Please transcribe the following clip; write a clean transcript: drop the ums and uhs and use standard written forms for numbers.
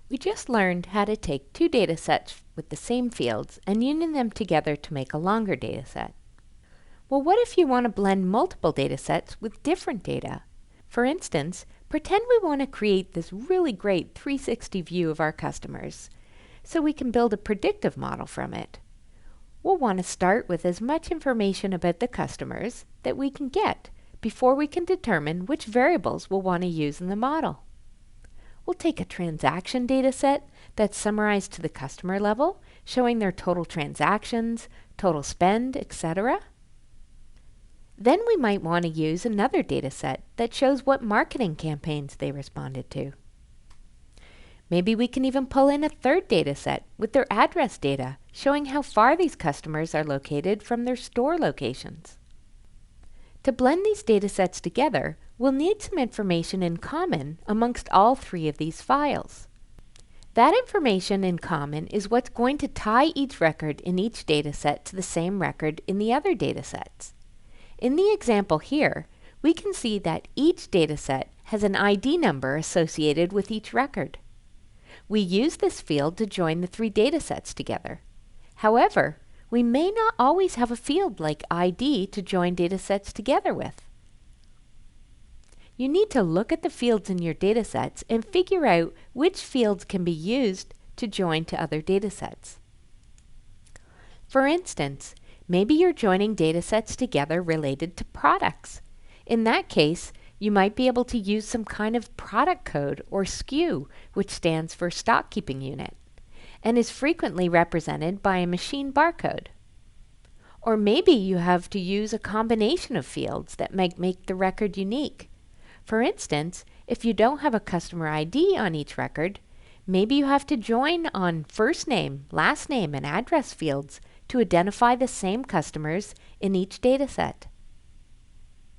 We just learned how to take two data sets with the same fields and union them together to make a longer data set. Well, what if you want to blend multiple data sets with different data? For instance, pretend we want to create this really great 360 view of our customers, so we can build a predictive model from it. We'll want to start with as much information about the customers that we can get before we can determine which variables we'll want to use in the model. We'll take a transaction data set that's summarized to the customer level, showing their total transactions, total spend, etc. Then we might want to use another data set that shows what marketing campaigns they responded to. Maybe we can even pull in a third data set with their address data, showing how far these customers are located from their store locations. To blend these data sets together, we'll need some information in common amongst all three of these files. That information in common is what's going to tie each record in each data set to the same record in the other data sets. In the example here, we can see that each data set has an ID number associated with each record. We use this field to join the three data sets together. However, we may not always have a field like ID to join data sets together with. You need to look at the fields in your data sets and figure out which fields can be used to join to other data sets. For instance, maybe you're joining data sets together related to products. In that case, you might be able to use some kind of product code or SKU, which stands for stock keeping unit, and is frequently represented by a machine barcode. Or maybe you have to use a combination of fields that might make the record unique. For instance, if you don't have a customer ID on each record, maybe you have to join on first name, last name, and address fields to identify the same customers in each data set.